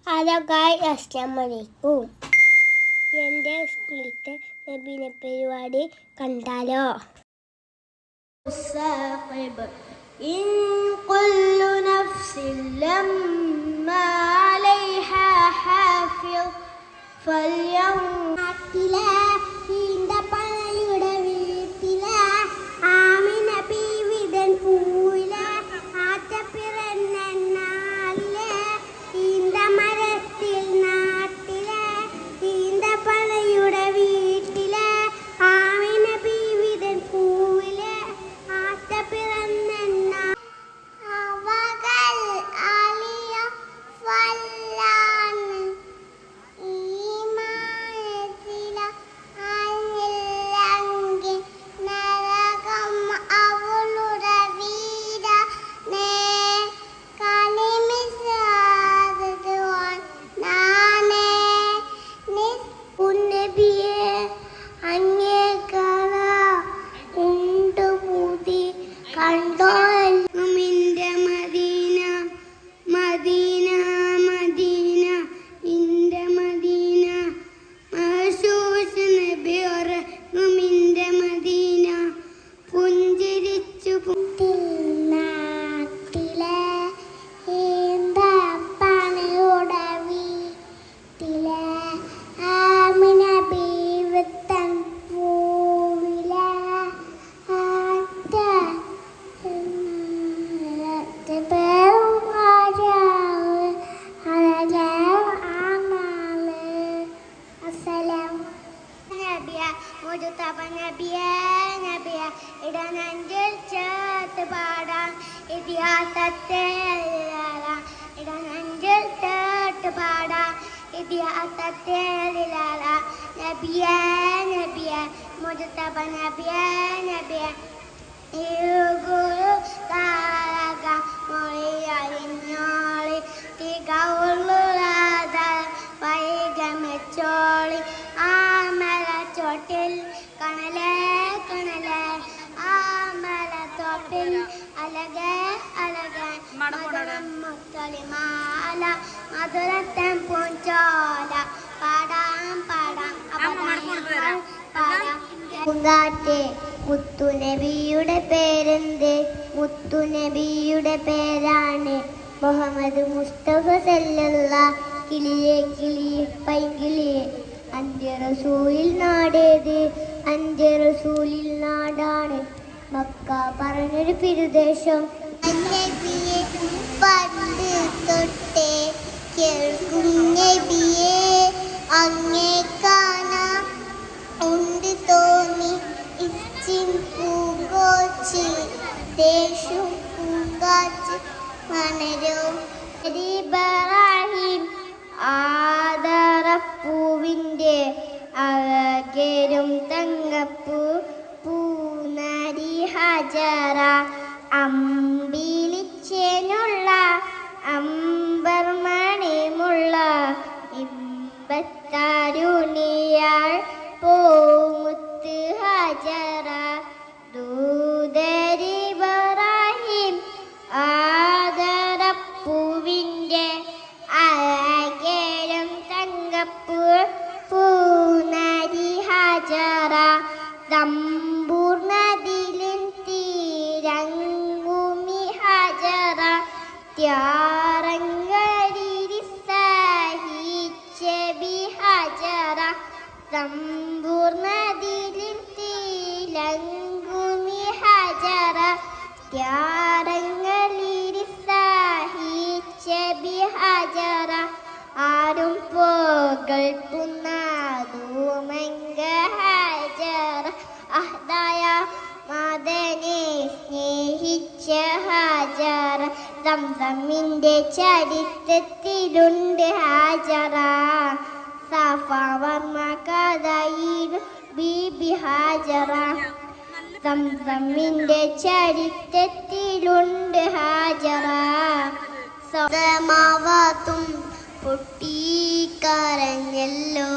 Hello guys, അസ്സലാമു അലൈക്കും. എൻ്റെ സ്കൂളിലത്തെ നബിദിന പരിപാടി കണ്ടാലോ? إن كل نفس لما عليها حافظ فاليوم ഇടനെഞ്ചിൽ ചേർത്ത് പാടാം ഇതിഹാസത്തെ ഇടനെഞ്ചിൽ ചേർത്ത് പാടാം ഇതിഹാസത്തെ നബിയേ നബിയേ മുജതബ നബിയേ നബിയേ താരക മൊഴിയറിഞ്ഞോളി തികവുള്ളാത വൈകമെച്ചോളി ആമല ചോട്ടിൽ കണലേ കണലേ ആമല തോപ്പിൽ അലകേ അലകേ മുത്തളിമാല മധുരത്തൻ പൂഞ്ചോല പാടാം പാടാം പാടാം പൂങ്കാറ്റെ മുത്തുനബിയുടെ പേരെന്ത്? മുത്തുനബിയുടെ പേരാണ് മുഹമ്മദ് മുസ്തഫ സല്ലല്ലാഹു കിളിയെ കിളിയെ പൈങ്കിളിയെ. അഞ്ച് റസൂലിൽ നാടേത്? അഞ്ച് റസൂലിൽ നാടാണ് മക്ക പറഞ്ഞൊരു പിരുദേശം. പണ്ട് തൊട്ടേ കേൾക്കും നബിയെ അങ്ങേ കാണാൻ ഉണ്ട് തോന്നി ഇച്ചിൻ പൂങ്കോച്ചി ദേശം പൂങ്കാച്ച് മനരും ഇബ്രാഹിം ആദരപ്പൂവിൻ്റെ അഴകേരും തങ്കപ്പൂ പൂനരി ഹജറ അമ്പിളിച്ചേനുള്ള അമ്പർമണിമുള്ള ഇമ്പത്താരുണിയാൾ പൂമുത്ത് ഹജറ ദൂതരിബ്രാഹിം ആദരപ്പൂവിൻ്റെ അഴകേരും തങ്കപ്പൂ പൂനരി ഹജറ തമ്പൂർ നദിലിൻ തീരങ്ങുമി ഹജറ ത്യാരങ്കരിരി സഹിച്ചബി ഹജറ തമ്പൂർ നദിലിൻ തീരങ്ങുമി ഹജറ ത്യാരങ്കരിരി സഹിച്ചബി ഹജറ ആരും പോകൾപ്പുന്നാദൂമങ്ക ഹജറ അഹ്ദായ മദനെ സ്നേഹിച്ച ഹജറ സംസമിൻ്റെ ചരിത്രത്തിലുണ്ട് ഹജറ സഫ വർമ്മ കഥയിൽ ബീബി ഹജറ സംസമിൻ്റെ ചരിത്രത്തിലുണ്ട് ഹജറ സമാവാത്തും പൊട്ടിക്കരഞ്ഞല്ലോ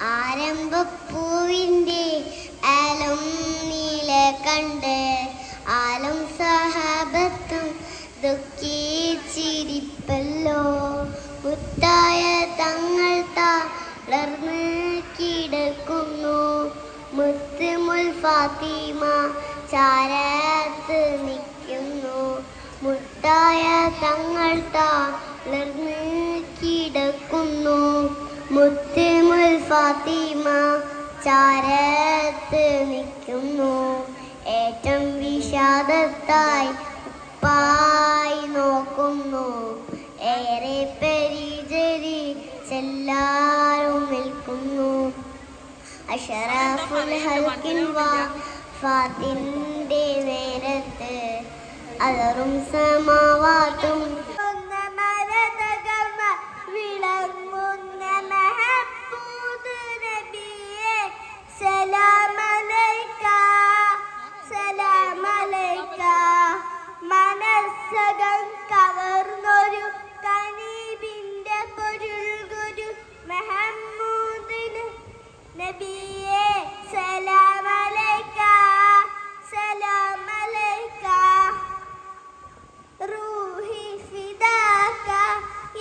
ആരംഭപ്പൂവിൻ്റെ ആലം നീല കണ്ട് ആലം സഹബത്തും ദുഃഖിച്ചിരിപ്പല്ലോ മുത്തായ തങ്ങൾ തളർന്ന് കിടക്കുന്നു. മുത്തുമുൽ ഫാത്തിമ ചാരത്ത് നിൽക്കുന്നു. മുത്തായ തങ്ങൾ തളർന്ന് കിടക്കുന്നു. മുത്തുമുൽ ഫാത്തിമ ചാരത്ത് നിൽക്കുന്നു. ഏറ്റം വിഷാദത്തായി ഉപ്പായി നോക്കുന്നു. ഏറെ പരിചരിച്ചെല്ലാരും നിൽക്കുന്നു. അഷറഫുൽ ഹൽക്കിൻ വഫാത്തിന്റെ നേരത്ത് അലറും സമാവാത്തും വിളങ്ങുന്ന മഹബൂദ് നബിയേ സലാം അലൈക സലാം അലൈക. മനസ്സകം കവർന്നൊരു കനീബിന്റെ പൊരുൾ ഗുരു മുഹമ്മദിന് നബിയേ സലാം അലൈക സലാം അലൈക. റൂഹി ഫിദാക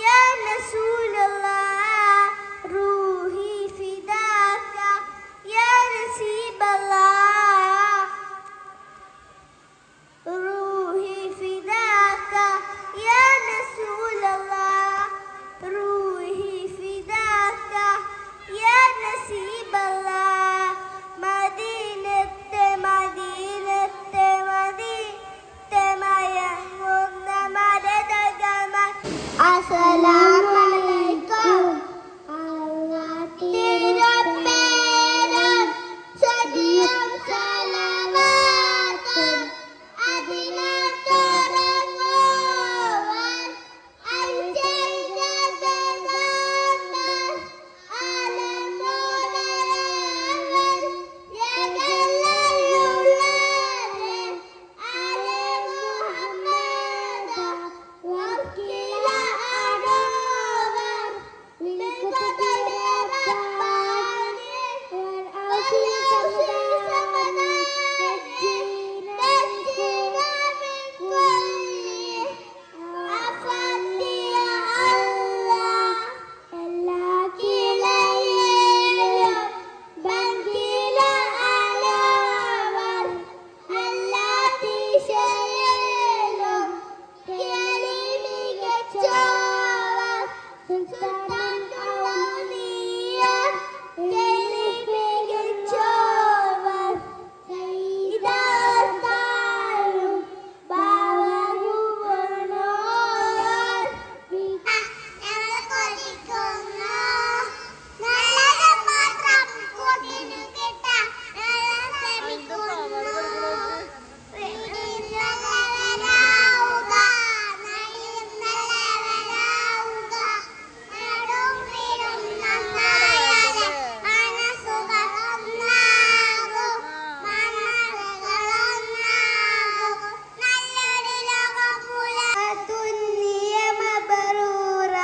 യാ റസൂലല്ലാഹ്. റൂഹി ഫിദാക യാ നസീബല്ലാഹ്. റൂഹി ഫിദാക യാ റസൂലല്ലാഹ്. റൂഹി ഫിദാക യാ നസീബല്ലാഹ്. മദീനത്തെ മദീനത്തെ മദീനത്തെ മയങ്ങുന്ന മരതകമ അസ്സലാമു അലൈക്കും. തിരുപ്പേരും സദിയും സലവാത്തും അതിനകത്തുറങ്ങുവാൻ അഞ്ചെഴുതുന്നുണ്ട്. അലമുലവൻ യഗലയുള്ളവൻ അലി മുഹമ്മദ വക്കീല അടവർ നിൽക്കതടെ റബ്ബാനി ഔസി സമദാനി നജ്ജിന മിൻ കുല്ലി ആഫത്തി യാ അല്ലാഹ്. എല്ലാ കിളയിലും ബന്ദില അലവർ എല്ലാ ദിശയിലും കേളി മികച്ചവർ. സുൽത്താൻ ഔലിയ കേളി മികച്ചവർ. സയ്യിദാത്താരും ബാവരുവനോർ. ഞങ്ങൾ കൊതിക്കുന്നു നല്ലത് മാത്രം കൂട്ടിനു കിട്ടാൻ ശ്രമിക്കുന്നു. നല്ലവരാവുക നല്ലവരാവുക. നാടും വീടും നന്നായാലേ മനസ്സുകൾ ഒന്നാകും. മനസ്സുകൾ ഒന്നാകും. നല്ലൊരു ലോകം പുലർത്തുന്നിയ മബ്റൂറ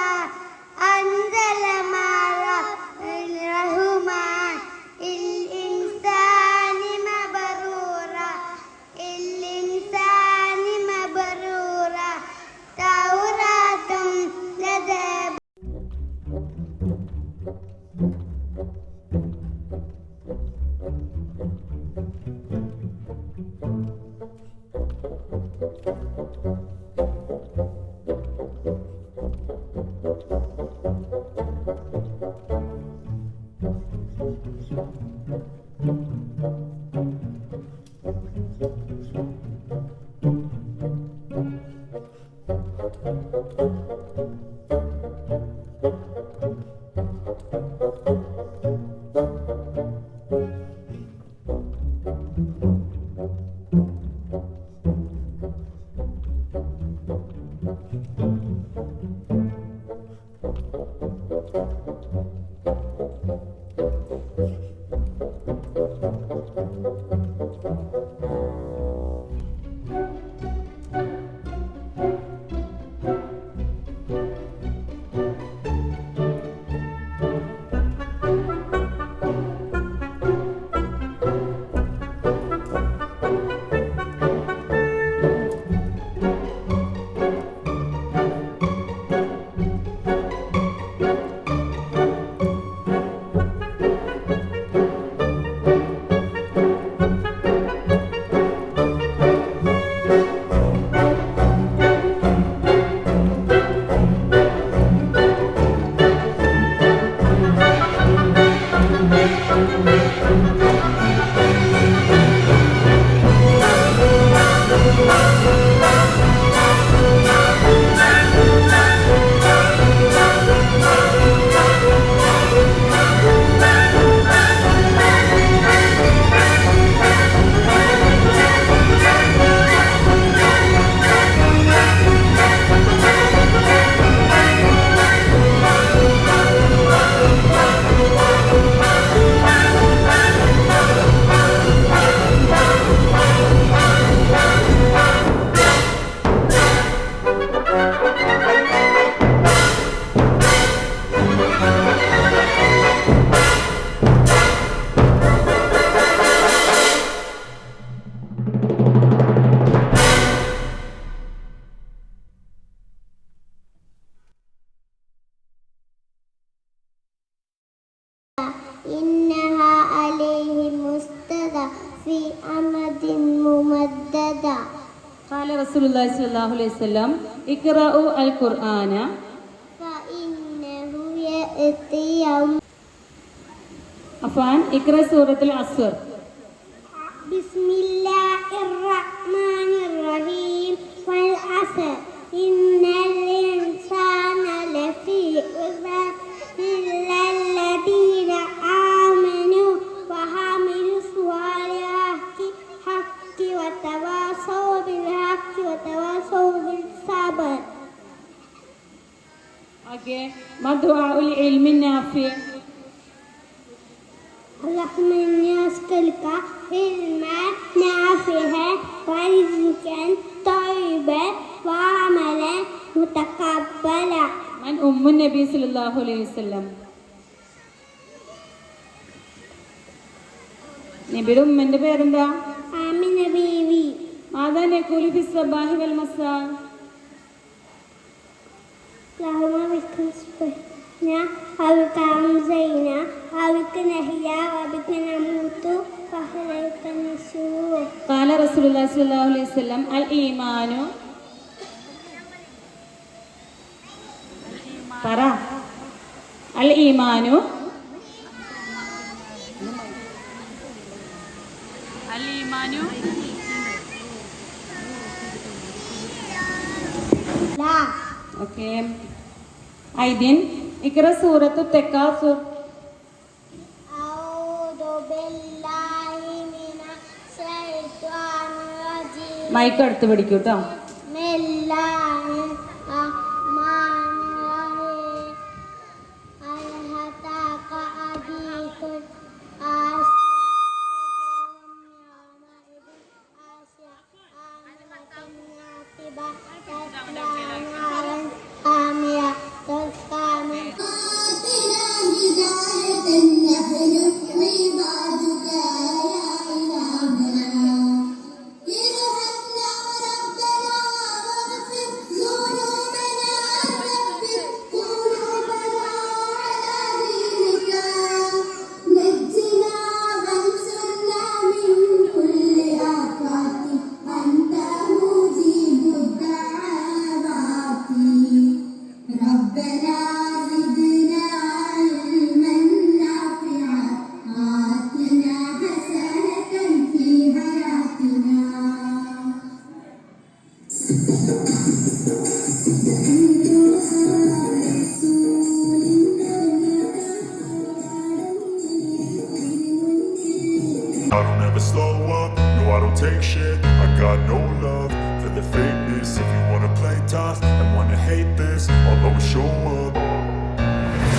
അൻസല മാല റഹ്മാൻ ഇൻസാനി മബ്റൂറ ഇൻസാനി മബ്റൂറ തൗറാത്തും ലദബ. في أمد ممددة. قال رسول الله صلى الله عليه وسلم اقرأوا القرآن فإنه يأتي يوم. عفوا اقرأ سورة العصر. بسم الله الرحمن الرحيم. والعصر إن الإنسان لفي خسر إلا الذين آمنوا وعملوا الصالحات وتواصوا بالحق وتواصوا بالصبر. आगे ما دعاء العلم النافع. اللهم إني أسألك علما نافعا ورزقا طيبا وعملا متقبلا. من أم النبي صلى الله عليه وسلم. നബിയുടെ ഉമ്മന്റെ പേരെന്താ? آمنة بيبي. ماذا نقول في الصباح والمساء؟ اللهم بك نصبحنا وبك أمسينا وبك نحيا وبك نموت وإليك النشور. قال رسول الله صلى الله عليه وسلم الإيمان പറ الإيمان لا. ഓക്കെ ഐദിൻ ഇഖ്റ സൂറത്തു തകാസുർ. أعوذ بالله من الشيطان الرجيم. മൈക്ക് അടുത്ത് പിടിക്കൂ കേട്ടോ. بسم الله الرحمن الرحيم. هل أتاك حديث الغاشية؟ I don't ever slow up, no I don't take shit. I got no love for the fakeness. If you wanna play tough and wanna hate this, I'll always show up.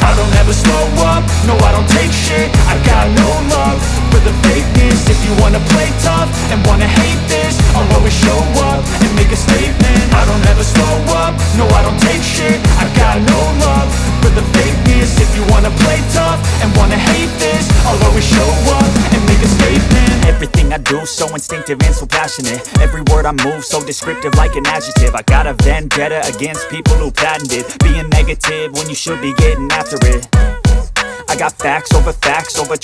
I don't ever slow up, no I don't take shit. I got no love for the fakeness. If you wanna play tough and wanna hate this, I'll always show up and make a statement. I don't ever slow up, no I don't take shit. I got no love for the fakeness. If you wanna play tough and wanna hate this, I'll always show up and make a statement. Everything I do so instinctive and so passionate. Every word I move so descriptive like an adjective. I got a vendetta against people who patented being negative when you should be getting after it. I got facts over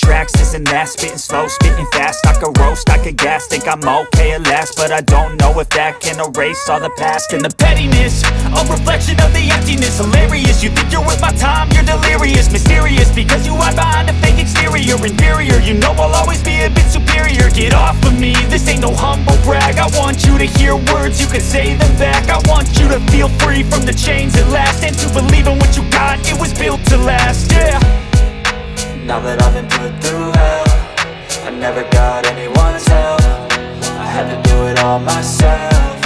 tracks, this and that. Spitting slow, spitting fast. I could roast, I could gas. Think I'm okay at last, but I don't know if that can erase all the past. And the pettiness, a reflection of the emptiness. Hilarious, you think you're worth my time, you're delirious. Mysterious, because you hide behind a fake exterior. Inferior, you know I'll always be a bit superior. Get off of me, this ain't no humble brag. I want you to hear words, you can say them back. I want you to feel free from the chains at last, and to believe in what you got, it was built to last, yeah. Now that I've been put through hell, I never got anyone's help. I had to do it all myself.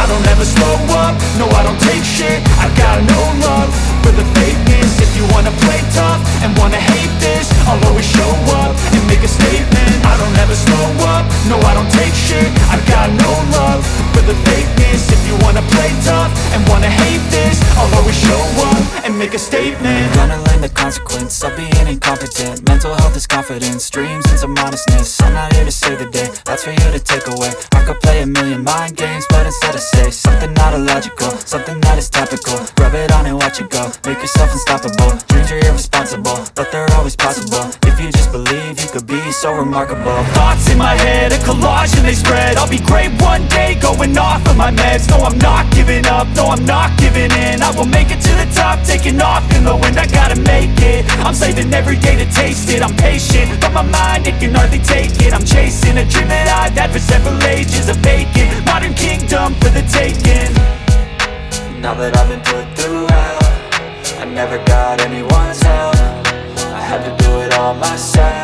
I don't ever slow up, no I don't take shit. I got no love for the fakeness. If you wanna play tough and wanna hate this, I'll always show up and make a statement. I don't ever slow up, no I don't take shit. I got no love for the fakeness. If you wanna play tough and wanna hate this, I'll always show up and make a statement. Gonna learn the consequence of being incompetent. Mental health is confidence, dreams and some honestness. I'm not here to save the day, that's for you to take away. I could play a million mind games, but instead I say something not illogical, something that is topical. Rub it on and watch it go, make yourself unstoppable. Dreams are irresponsible, but they're always possible. If you just believe, you could be so remarkable. Thoughts in my head, a collage and they spread. I'll be great one day, going off of my meds. No, I'm not giving up, no, I'm not giving in. I will make it to the top, taking off in the wind. I gotta make it, I'm saving every day to taste it. I'm patient, but my mind, it can hardly take it. I'm chasing a dream that I've had for several ages. A vacant, modern kingdom for the taking. Now that I've been put through hell, I never got anyone's help. I had to do it all myself.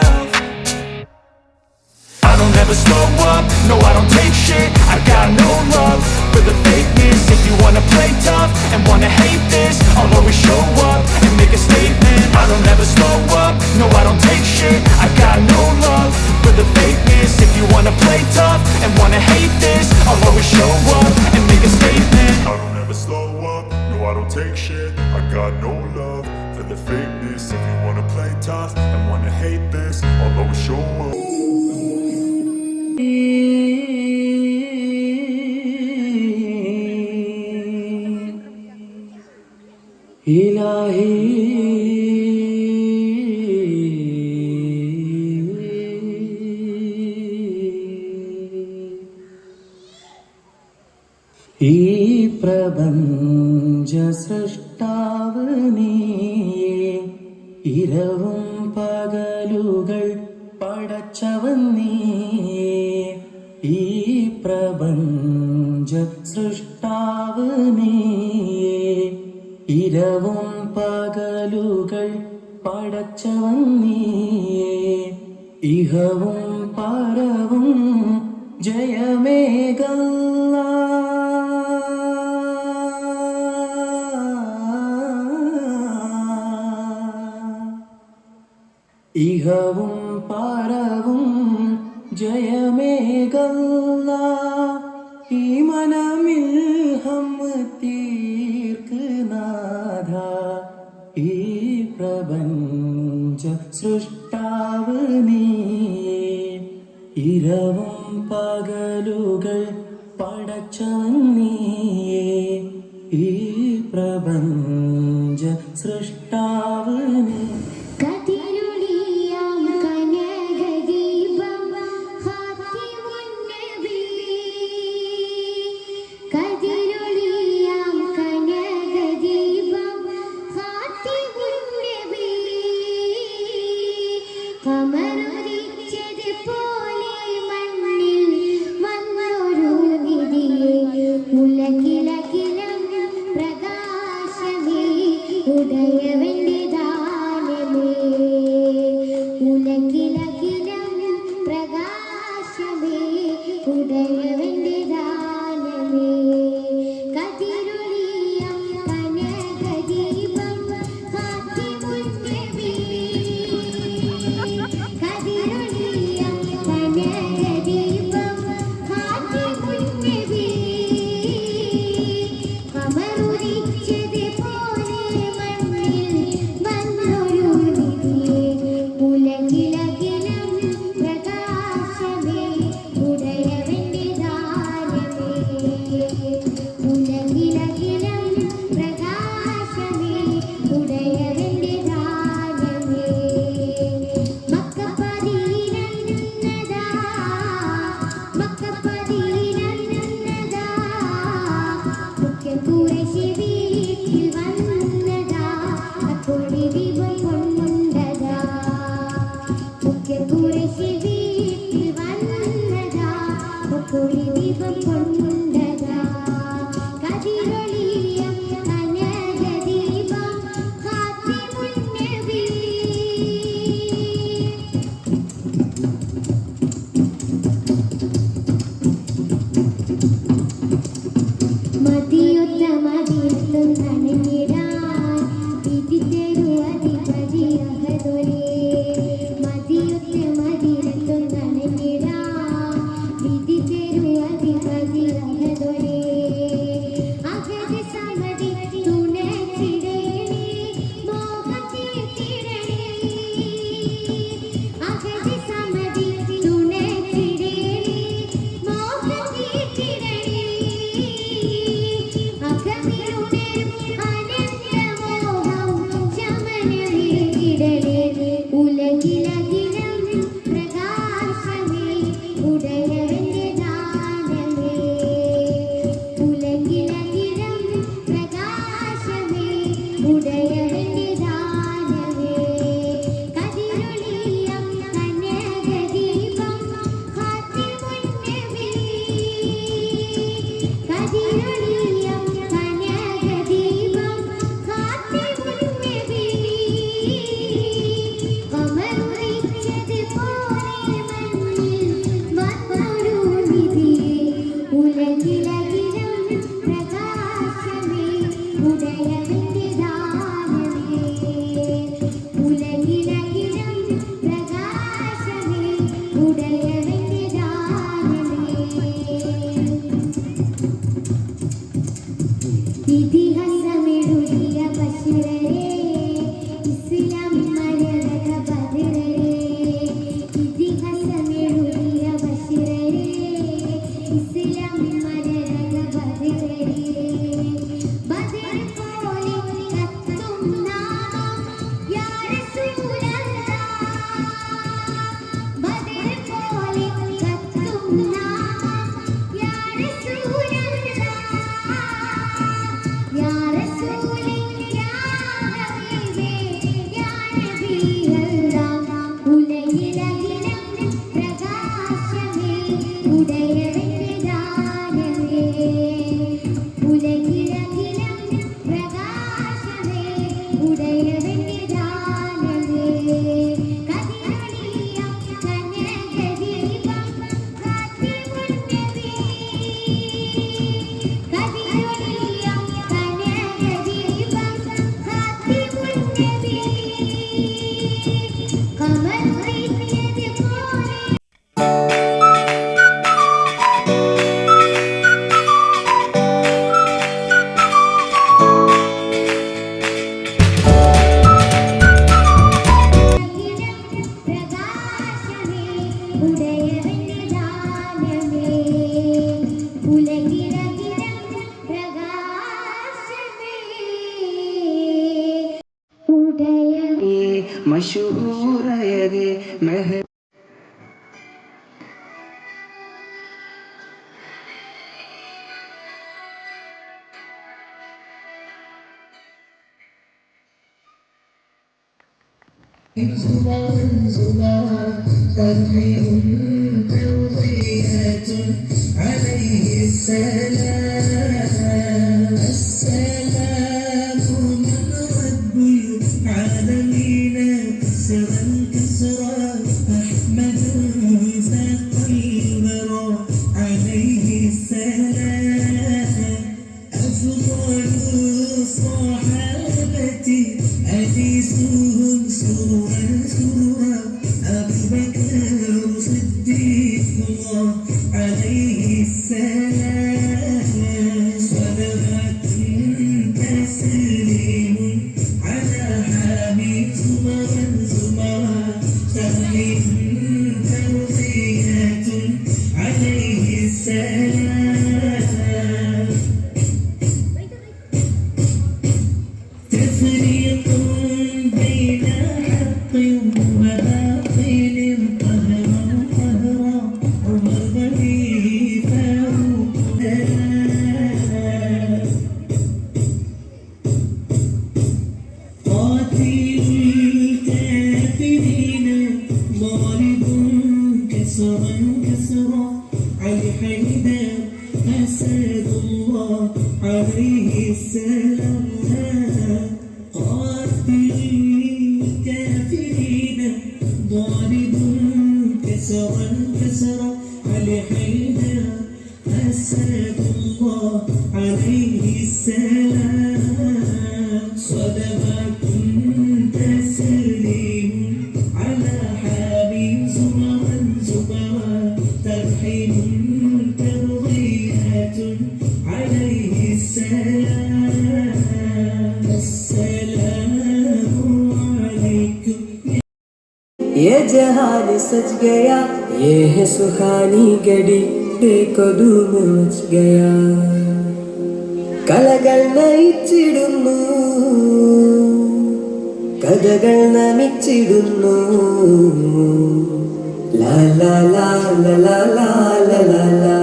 I don't ever slow up, no I don't take shit. I got no love for the fakeness. If you wanna play tough and wanna hate this, I'll always show up and make a statement. I don't ever slow up, no I don't take shit. I got no love for the fakeness. If you wanna play tough and wanna hate this, I'll always show up and make a statement. I don't ever slow up, no I don't take shit. I got no love for the fakeness. If you wanna play tough and wanna hate this, I'll always show up. ഇലാഹി ഈ പ്രപഞ്ച സൃഷ്ടാവ് നീയേ, ഇരവും പകലുകൾ പടച്ചവൻ നീയേ. ഈ പ്രപഞ്ച സൃഷ്ടാവ് നീയേ, ഇരവും പകലുകൾ പടച്ചവൻ നീയേ. ഇഹവും പരവും ജയമേകല്ലാ. ഇഹവും പരവും ജയമേകല്ലാ. ഈ മനമിൽ ഹമ്മ് തീർക്ക് നാഥ. ഈ പ്രപഞ്ച സൃഷ്ടാവ് നീയേ, ഇരവും പകലുകൾ പടച്ചവൻ നീയേ. ഈ പ്രപഞ്ച സൃഷ്ടാവ് നീ. കതിരൊളിയാം കനകദീപം ഖാതിമുൻ നബി. കതിരൊളിയാം കനകദീപം ഖാതിമുൻ നബി. കമറുദിച്ചതുപോലെ മണ്ണിൽ വന്നൊരു നിധിയെ. ഉലകിലകിലം പ്രകാശമേ ഉദയവന്റെ ദാനമേ. ഉലകിലകിലം പ്രകാശമേ ഉദയവന്റെ ദാനമേ. കതിരൊളിയാം കനകദീപം ഖാതിമുൻ നബി. കതിരൊളിയാം കനകദീപം ഖാതിമുൻ നബി. കമറുദിച്ചതുപോലെ മണ്ണിൽ ഉടയവന്റെ ദാനമേ കതിരൊളിയം കനകദീപം ഖാതിമുൻ നബി കതിരൊളിയം കനകദീപം ഖാതിമുൻ നബി കമറുദിച്ചത് പോലെ മണ്ണിൽ വന്നൊരു നിധി ഉലകിലകിലും പ്രകാശമേ ഉടയവന്റെ ദാനമേ ഉലകിലകിലും പ്രകാശമേ ഉടയവന്റെ ദാനമേ ഇതിഹാസമെഴുതിയ ബശീറേ ഇസ്ലാം മരക ബദറേ ഇതിഹാസമെഴുതിയ ബശീറേ ഇസ്ലാം മരക ബദറേ ബദർ പോലെ കത്തും നാമം യാ റസൂലല്ലാഹ് ബദർ പോലെ കത്തും നാമം യാ റസൂലല്ലാഹ് യാ റസൂലേ യാ ഹബീബേ യാ നബിയല്ലാഹ് ഉലകിലകിലും പ്രകാശമേ ഉടയവന്റെ ദാനമേ ഉലകിലകിലും പ്രകാശമേ ഉടയവന്റെ ദാനമേ കതിരൊളിയം കനകദീപം ഖാതിമുൻ നബി കതിരൊളിയം കനകദീപം ഖാതിമുൻ നബി കമറുദിച്ചത് പോലെ പ്രകാശമേ ഉടയവന്റെ ദാനമേ ഉലകിലകിലും പ്രകാശമേ ഉടയവന്റെ മശൂറയരെ മെഹ أنيسهم سرورا سرورا أبو بكر صديق الله عليه السلام صلوات تسليم على حبيب زمرا زمرا تهليل توصيات عليه السلام تفريق بين حق وباطل قهرا قهرا عمر بني فاروق قاتل الكافرين ضارب كسرا كسرا علي حيدر أسد الله عليه السلام قاتل الكافرين ضارب كسرا كسرا علي حيدر أسد الله عليه السلام صدقات تسليم على حبيب زمرا زمرا ترحيب ترضيات عليه السلام السلام عليكم ये जहान सज गया ये है सुहानी घड़ी देखो धूम मच गया കലകൾ നയിച്ചിടുന്നു കഥകൾ നമിച്ചിടുന്നു ലാ ലാ ലാ ലാ ലാ ലാ ലാ ലാ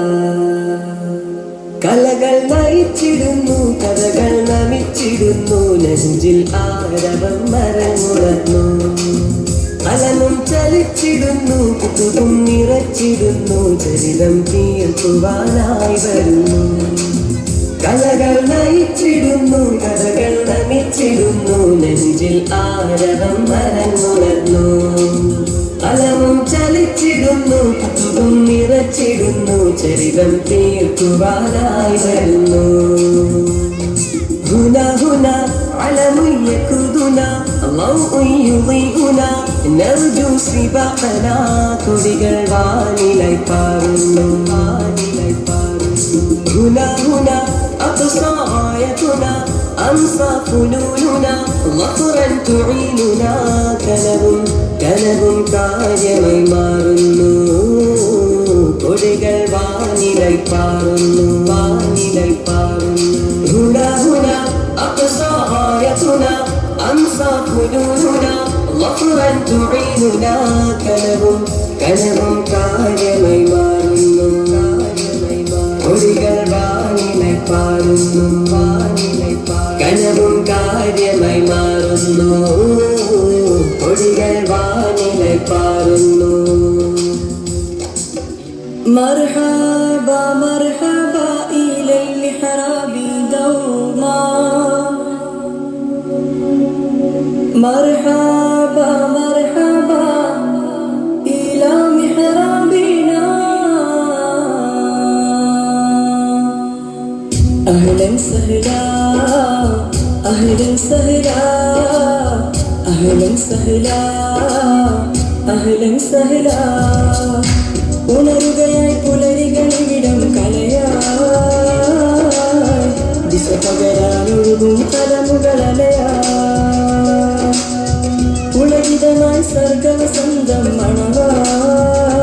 കലകൾ നയിച്ചിടുന്നു കഥകൾ നമിച്ചിടുന്നു ചലിച്ചിടുന്നു നെഞ്ചിൽ ആരവം മരമുണർന്നു അലനും ചലിച്ചിടുന്നു കുതുകും നിറച്ചിടുന്നു ചരിതം തീർക്കുവാനായി വരുന്നു കലകൾ നയിച്ചിടുന്നു കഥകൾ നമിച്ചിടുന്നു നെഞ്ചിൽ ആരവം മരമുണർന്നു അലനും ചലിച്ചിടുന്നു കുതുകും നിറച്ചിടുന്നു ചരിതം തീർക്കുവാനായി വരുന്നു ഹുന ഹുന علم يقودنا ضوء يضيئنا نرجو سباقنا തുടികൾ വാനിലായി പാറുന്നു هنا هنا أقصى غايتنا أمصى فنوننا ظفرا تعيننا കനവും കാര്യമായി മാറുന്നു തുടികൾ വാനിലായി പാറുന്നു هنا هنا أقصى غايتنا أمصى فنوننا ظفرا تعيننا കനവും കാര്യമായി മാറുന്നു തുടികൾ വാനിലായി പാറുന്നു കനവും കാര്യമായി മാറുന്നു തുടികൾ വാനിലായി പാറുന്നു مرحبا مرحبا إلى المحراب دوما مرحبا مرحبا إلى محرابنا أهلا سهلا أهلا سهلا أهلا سهلا أهلا سهلا ഉണരുകയായി പുലരികളിവിടം കലയായി ദിശ പകരാനൊഴുകും തലമുകളലയാ പുളകിതമായി സർഗവസന്തം മണവായി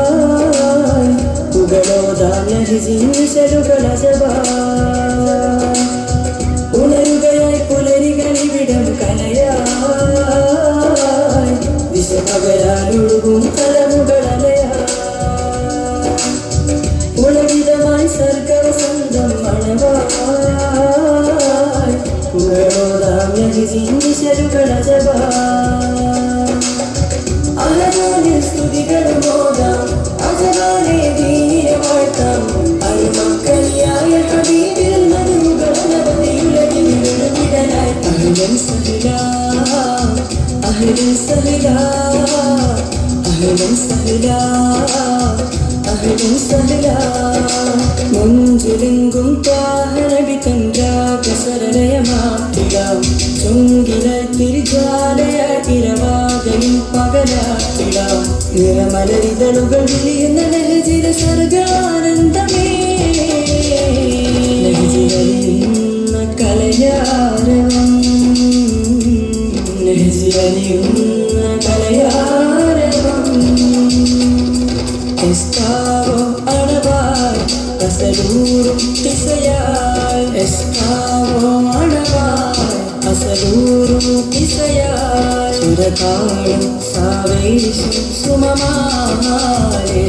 പുകളോതാം നഹിജിഞ്ഞലുകളജവാ ഉണരുകയായി പുലരികളിവിടം കലയായി ദിശ പകരാനൊഴുകും തലമുകളലയാ ഉളകിതമായി സർഗവസന്തം മണവായി പുകളോതാം നഹിജിഞ്ഞലുകളജവാ അലകാലിൽ സ്തുതികളുമോദാം അജകാലെ ദീനിനെ വാഴ്ത്താം അരുമക്കളിയായ ഹബീബിൽ മനുകളനവധിയുലകിൽ വിടനായി അഹ്ലൻ സഹ്ലാ അഹ്ലൻ സഹ്ലാ അഹ്ലൻ സഹ്ലാ അഹ്ലൻ സഹ്ലാ മുഞ്ചുലിങ്കും ത്വാഹനബി ചന്ദ്രാകസരലയമാക്കിടാം ചുങ്കില തിരിജാലയാക്കിരവാകയും പകലാക്കിടാം നിറമലരിതളുകൾ വിരിയുന്ന ലഹജിര സർഗാനന്ദമേ ലഹജിരലിയുന്ന കലയാരവം ലഹജിരലിയുന്ന കലയാരവം എസ്കാവോ അണവായി അസലൂറും തിസയായി എസ്കാവോ അണവായി അസലൂറും തിസയായി സുരതാളം സാവേശം സുമമാലേ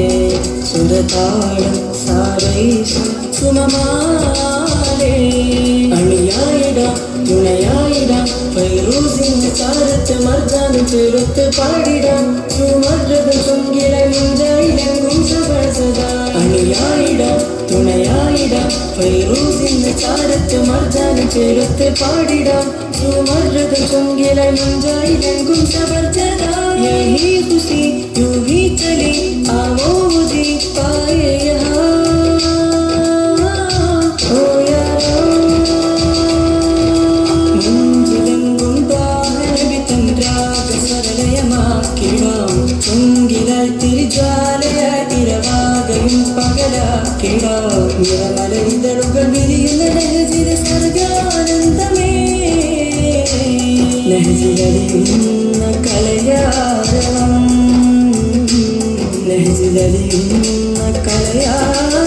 സുരതാളം സാവേശം സുമമാലേ അണിയായിടാം തുണയായിടാം ഫൈറൂസിന്റെ ചാരത്ത് മർജാനും ചേർത്ത് പാടിടാം സുമർദ്ദം ചുങ്കില മുഞ്ചായിലെങ്കും സബർസദാ അണിയായിടാം തുണയായിടാം ഫൈറൂസിന്റെ ചാരത്ത് മർജാനും ചേർത്ത് പാടിടാം സുമർദ്ദം ചുങ്കില മുഞ്ചായിലെങ്കും സബർസദാ യഹി ഖുശി യൂഹി ചലി ആവോ മുझे पाए यहाँ ओ यारो മുഞ്ചിലെങ്കും ത്വാഹനബി ചന്ദ്രാകസരലയമാക്കിടാം ചുങ്കിലായി തിരിജ്വാലയായി ഇരവാകയും പകലാക്കിടാം നിറമലരിതളുകൾ വിരിയുന്ന ലഹജിര സർഗാനന്ദമേ ലഹജിരലിയുന്ന കലയാരവം ലഹജിരലിയുന്ന കലയാരവം